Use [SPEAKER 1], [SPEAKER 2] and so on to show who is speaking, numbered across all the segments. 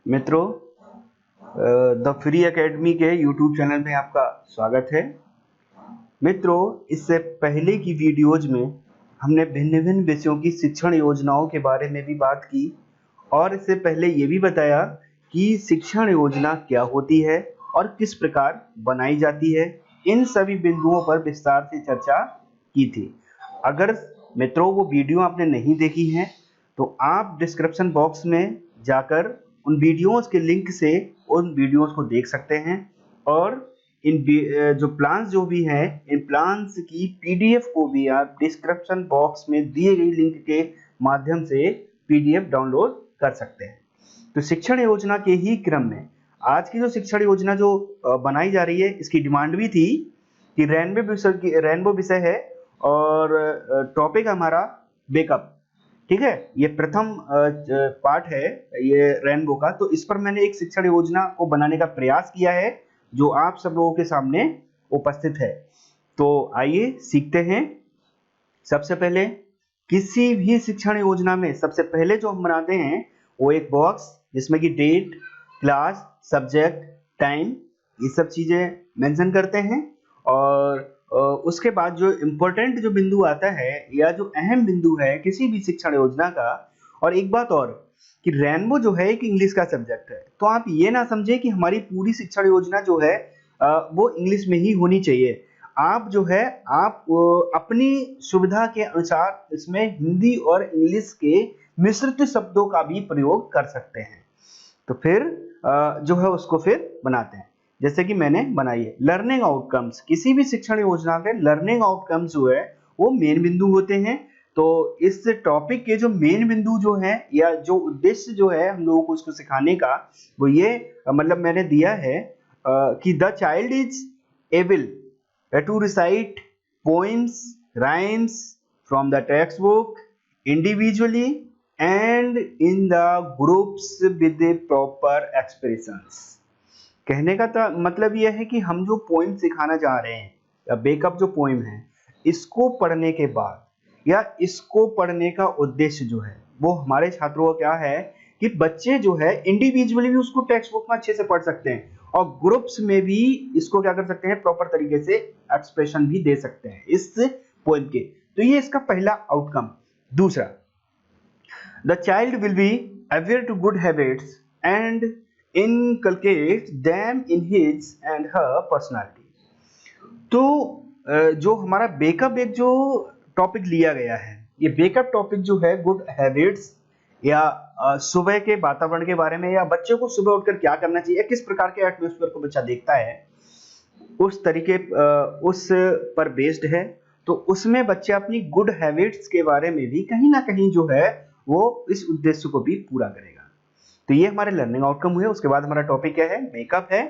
[SPEAKER 1] मित्रों, the free academy के YouTube channel में आपका स्वागत है। मित्रों, इससे पहले की वीडियोज में हमने भिन्न भिन्न विषयों की शिक्षण योजनाओं के बारे में भी बात की और इससे पहले ये भी बताया कि शिक्षण योजना क्या होती है और किस प्रकार बनाई जाती है। इन सभी बिंदुओं पर विस्तार से चर्चा की थी। अगर मित्रों वो वीडियो आपने नहीं देखी है तो आप डिस्क्रिप्शन बॉक्स में जाकर उन वीडियोस के लिंक से उन वीडियोस को देख सकते हैं और इन जो प्लान्स जो भी हैं, इन प्लान्स की पीडीएफ को भी आप डिस्क्रिप्शन बॉक्स में दिए गए लिंक के माध्यम से पीडीएफ डाउनलोड कर सकते हैं। तो शिक्षण योजना के ही क्रम में आज की जो शिक्षण योजना जो बनाई जा रही है, इसकी डिमांड भी थी कि रेनबो विषय है और टॉपिक हमारा बेकअप। ठीक है, ये प्रथम पार्ट है ये रेनबो का। तो इस पर मैंने एक शिक्षण योजना को बनाने का प्रयास किया है जो आप सब लोगों के सामने उपस्थित है। तो आइए सीखते हैं। सबसे पहले किसी भी शिक्षण योजना में सबसे पहले जो हम बनाते हैं वो एक बॉक्स जिसमें कि डेट, क्लास, सब्जेक्ट, टाइम, ये सब चीजें मेंशन करते हैं और उसके बाद जो इम्पोर्टेंट जो बिंदु आता है या जो अहम बिंदु है किसी भी शिक्षण योजना का। और एक बात और कि रेनबो जो है एक इंग्लिश का सब्जेक्ट है, तो आप ये ना समझे कि हमारी पूरी शिक्षण योजना जो है वो इंग्लिश में ही होनी चाहिए। आप जो है आप अपनी सुविधा के अनुसार इसमें हिंदी और इंग्लिश के मिश्रित शब्दों का भी प्रयोग कर सकते हैं। तो फिर जो है उसको फिर बनाते हैं जैसे कि मैंने बनाई है। लर्निंग आउटकम्स, किसी भी शिक्षण योजना के लर्निंग आउटकम्स जो है वो मेन बिंदु होते हैं। तो इस टॉपिक के जो मेन बिंदु जो है या जो उद्देश्य जो है हम लोगों को उसको सिखाने का, वो ये मतलब मैंने दिया है कि the child is able to recite poems, rhymes from the textbook individually and in the groups with the proper expressions। कहने का तो मतलब यह है कि हम जो पोइम सिखाना चाह रहे हैं या बेकअप जो पोइम है, इसको पढ़ने के बाद या इसको पढ़ने का उद्देश्य जो है वो हमारे छात्रों का क्या है कि बच्चे जो है इंडिविजुअली भी उसको टेक्स्ट बुक में अच्छे से पढ़ सकते हैं और ग्रुप्स में भी इसको क्या कर सकते हैं, प्रॉपर तरीके से एक्सप्रेशन भी दे सकते हैं इस पोएम के। तो ये इसका पहला आउटकम। दूसरा, the child will be aware to good habits and inculcate them in his and her personality. तो जो हमारा बेकअप एक जो टॉपिक लिया गया है, ये बेकअप टॉपिक जो है गुड हैबिट्स या सुबह के वातावरण के बारे में या बच्चे को सुबह उठकर क्या करना चाहिए, किस प्रकार के एटमॉस्फेयर को बच्चा देखता है, उस तरीके उस पर बेस्ड है। तो उसमें बच्चे अपनी गुड हैबिट्स के बारे में भी कहीं ना कहीं जो है वो इस उद्देश्य को भी पूरा करेगा। तो ये हमारे लर्निंग आउटकम हुए। उसके बाद हमारा टॉपिक क्या है, मेकअप है।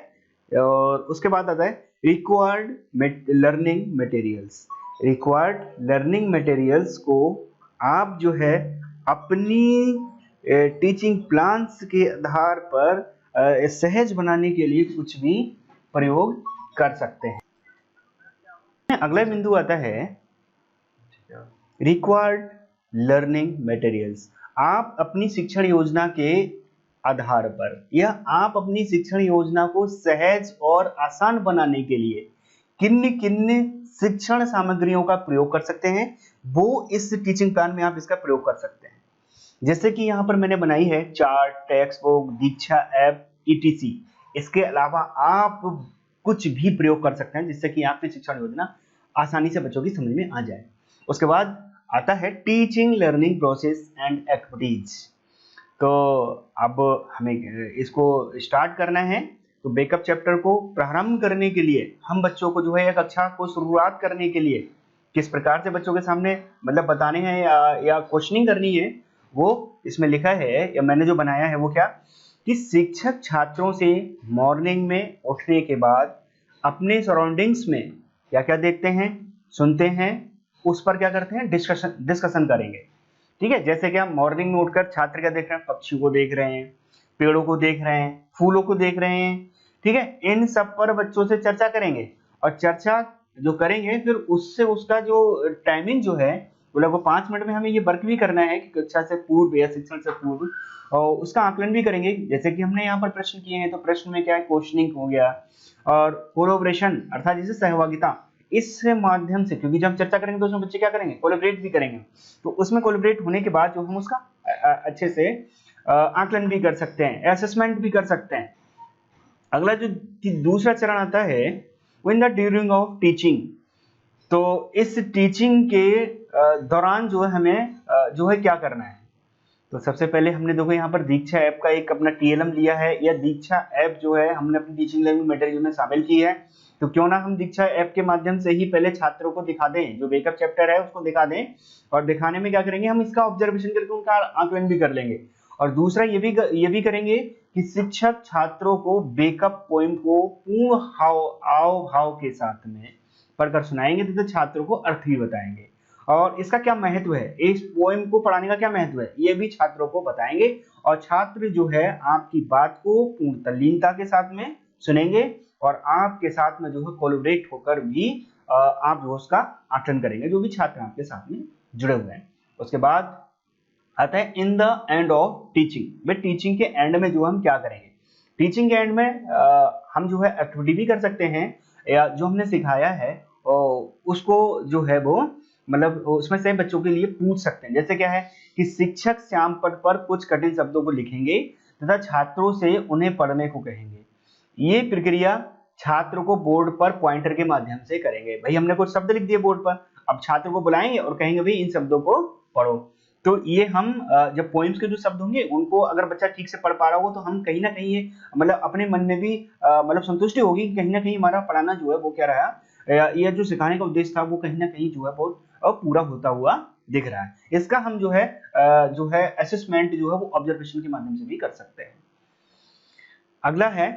[SPEAKER 1] और उसके बाद आता है required learning materials. Required learning materials को आप जो है अपनी टीचिंग प्लान्स के आधार पर सहज बनाने के लिए कुछ भी प्रयोग कर सकते हैं। अगला बिंदु आता है रिक्वायर्ड लर्निंग मटेरियल्स। आप अपनी शिक्षण योजना के आधार पर या आप अपनी शिक्षण योजना को सहज और आसान बनाने के लिए किन किन शिक्षण सामग्रियों का प्रयोग कर सकते हैं, वो इस टीचिंग प्लान में आप इसका प्रयोग कर सकते हैं। जैसे कि यहाँ पर मैंने बनाई है चार्ट, टेक्स्ट बुक, दीक्षा ऐप, ईटीसी। इसके अलावा आप कुछ भी प्रयोग कर सकते हैं जिससे कि आपकी शिक्षण योजना आसानी से बच्चों की समझ में आ जाए। उसके बाद आता है teaching learning process and activities. तो अब हमें इसको स्टार्ट करना है। तो बेकअप चैप्टर को प्रारंभ करने के लिए हम बच्चों को जो है एक कक्षा को शुरुआत करने के लिए किस प्रकार से बच्चों के सामने मतलब बताने हैं या क्वेश्चनिंग करनी है, वो इसमें लिखा है या मैंने जो बनाया है वो क्या कि शिक्षक छात्रों से मॉर्निंग में उठने के बाद अपने सराउंडिंग्स में क्या क्या देखते हैं, सुनते हैं, उस पर क्या करते हैं, डिस्कशन करेंगे। ठीक है, जैसे कि हम मॉर्निंग में उठकर छात्र क्या देख रहे हैं, पक्षियों को देख रहे हैं, पेड़ों को देख रहे हैं, फूलों को देख रहे हैं। ठीक है, इन सब पर बच्चों से चर्चा करेंगे और चर्चा जो करेंगे फिर उससे उसका जो टाइमिंग जो है तो लगभग 5 मिनट में हमें ये वर्क भी करना है कि कक्षा से पूर्व या शिक्षण से पूर्व, और उसका आकलन भी करेंगे। जैसे कि हमने यहाँ पर प्रश्न किए हैं, तो प्रश्न में क्या है, क्वेश्चनिंग हो गया, और कोलैबोरेशन अर्थात जैसे सहभागिता, इस माध्यम से, क्योंकि जब हम चर्चा करेंगे तो उसमें बच्चे क्या करेंगे, कोलैबोरेट भी करेंगे, तो उसमें कोलैबोरेट होने के बाद जो हम उसका अच्छे से आकलन भी कर सकते हैं, असेसमेंट भी कर सकते हैं। अगला जो दूसरा चरण आता है, in the during of teaching, तो इस टीचिंग के दौरान जो है हमें जो है क्या करना है। तो सबसे पहले हमने देखो यहाँ पर दीक्षा ऐप का एक अपना TLM लिया है, या दीक्षा ऐप जो है हमने अपनी टीचिंग लर्निंग मटेरियल में शामिल की है। तो क्यों ना हम दीक्षा ऐप के माध्यम से ही पहले छात्रों को दिखा दें, जो वेकअप चैप्टर है उसको दिखा दें, और दिखाने में क्या करेंगे, हम इसका ऑब्जर्वेशन करके उनका आकलन भी कर लेंगे। और दूसरा ये भी करेंगे कि शिक्षक छात्रों को वेकअप पोएम को पूर्ण हाव भाव के साथ में पढ़कर सुनाएंगे तथा छात्रों को अर्थ भी बताएंगे, और इसका क्या महत्व है, इस पोएम को पढ़ाने का क्या महत्व है, ये भी छात्रों को बताएंगे। और छात्र जो है आपकी बात को पूर्ण तल्लीनता के साथ में सुनेंगे, और आपके साथ में जो है कोलैबोरेट होकर भी आप जो उसका आकलन करेंगे, जो भी छात्र आपके साथ में जुड़े हुए हैं। उसके बाद आता है in the end of teaching. भाई टीचिंग के एंड में जो हम क्या करेंगे, टीचिंग के एंड में हम जो है एक्टिविटी भी कर सकते हैं, या जो हमने सिखाया है उसको जो है वो मतलब उसमें से बच्चों के लिए पूछ सकते हैं। जैसे क्या है कि शिक्षक श्याम पट पर कुछ कठिन शब्दों को लिखेंगे तथा छात्रों से उन्हें पढ़ने को कहेंगे। ये प्रक्रिया छात्र को बोर्ड पर पॉइंटर के माध्यम से करेंगे। भाई हमने कुछ शब्द लिख दिए बोर्ड पर, अब छात्र को बुलाएंगे और कहेंगे भाई इन शब्दों को पढ़ो। तो ये हम जब पोएम्स के जो शब्द होंगे उनको अगर बच्चा ठीक से पढ़ पा रहा हो तो हम कहीं ना कहीं मतलब अपने मन में भी मतलब संतुष्टि होगी कि कहीं ना कहीं हमारा पढ़ाना जो है वो क्या रहा, यह जो सिखाने का उद्देश्य था वो कहीं ना कहीं जो है बहुत पूरा होता हुआ दिख रहा है। इसका हम जो है असेसमेंट जो है वो ऑब्जर्वेशन के माध्यम से भी कर सकते हैं। अगला है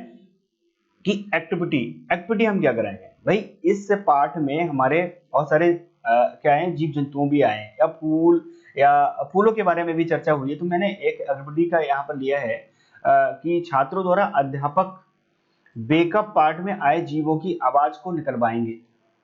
[SPEAKER 1] कि एक्टिविटी हम क्या कराएंगे। भाई इस पाठ में हमारे बहुत सारे क्या है, जीव जंतुओं भी आए हैं, या फूलों के बारे में भी चर्चा हुई है। तो मैंने एक एक्टिविटी का यहाँ पर लिया है कि छात्रों द्वारा अध्यापक वेकअप पार्ट में आए जीवों की आवाज को निकलवाएंगे।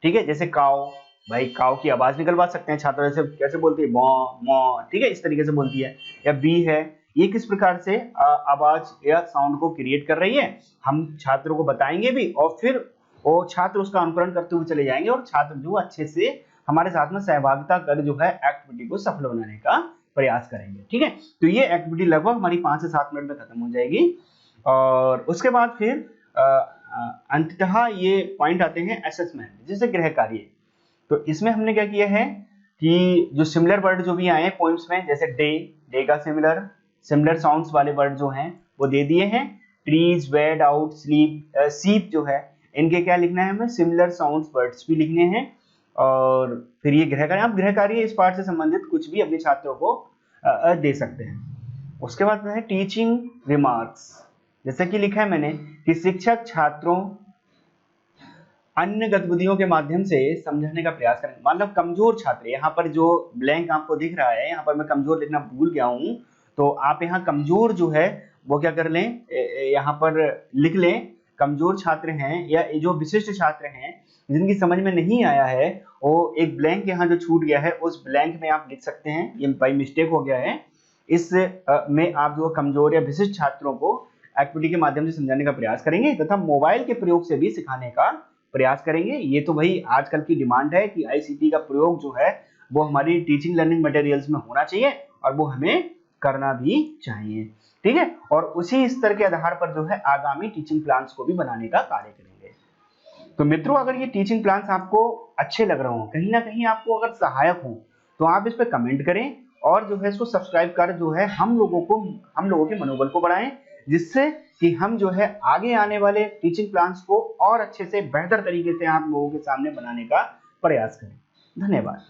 [SPEAKER 1] ठीक है, जैसे काऊ, भाई काऊ की आवाज निकलवा सकते हैं छात्र, जैसे कैसे बोलती है, मॉ मॉ, ठीक है, इस तरीके से बोलती है। या बी है, ये किस प्रकार से आवाज या साउंड को क्रिएट कर रही है, हम छात्रों को बताएंगे भी, और फिर वो छात्र उसका अनुकरण करते हुए चले जाएंगे, और छात्र जो अच्छे से हमारे साथ में सहभागिता कर जो है एक्टिविटी को सफल बनाने का प्रयास करेंगे। ठीक है, तो ये एक्टिविटी लगभग हमारी 5 से 7 मिनट में खत्म हो जाएगी। और उसके बाद फिर अंततः ये पॉइंट आते हैं असेसमेंट, जैसे गृह कार्य। तो इसमें हमने क्या किया है कि जो सिमिलर वर्ड जो भी आए हैं पोएम्स में, जैसे डे का सिमिलर साउंड्स वाले वर्ड जो हैं वो दे दिए हैं। ट्रीज, वेड, आउट, स्लीप, सीप जो है, इनके क्या लिखना है, हमें सिमिलर साउंड्स वर्ड्स भी लिखने हैं। और फिर ये गृह कार्य, आप गृह कार्य इस पाठ से संबंधित कुछ भी अपने छात्रों को दे सकते हैं। उसके बाद है टीचिंग रिमार्क्स, जैसे कि लिखा है मैंने कि शिक्षक छात्रों अन्य गतिविधियों के माध्यम से समझाने का प्रयास करें। मतलब कमजोर छात्र, यहाँ पर जो ब्लैंक आपको दिख रहा है, यहाँ पर मैं कमजोर लिखना भूल गया हूँ, तो आप यहाँ कमजोर जो है वो क्या कर लें, यहाँ पर लिख लें कमजोर छात्र हैं, या जो विशिष्ट छात्र हैं जिनकी समझ में नहीं आया है, वो एक ब्लैंक यहाँ जो छूट गया है उस ब्लैंक में आप लिख सकते हैं, ये बाई मिस्टेक हो गया है। इस में आप जो कमजोर या विशिष्ट छात्रों को एक्टिविटी के माध्यम से समझाने का प्रयास करेंगे तथा मोबाइल के प्रयोग से भी सिखाने का प्रयास करेंगे। ये तो भाई आजकल की डिमांड है कि ICT का प्रयोग जो है वो हमारी टीचिंग लर्निंग मटेरियल्स में होना चाहिए, और वो हमें करना भी चाहिए। ठीक है, और उसी स्तर के आधार पर जो है आगामी टीचिंग प्लान्स को भी बनाने का कार्य करेंगे। तो मित्रों, अगर ये टीचिंग प्लान्स आपको अच्छे लग रहे हो, कहीं ना कहीं आपको अगर सहायक हो, तो आप इस पर कमेंट करें, और जो है इसको सब्सक्राइब कर जो है हम लोगों के मनोबल को बढ़ाएं, जिससे कि हम जो है आगे आने वाले टीचिंग प्लान्स को और अच्छे से बेहतर तरीके से आप लोगों के सामने बनाने का प्रयास करें। धन्यवाद।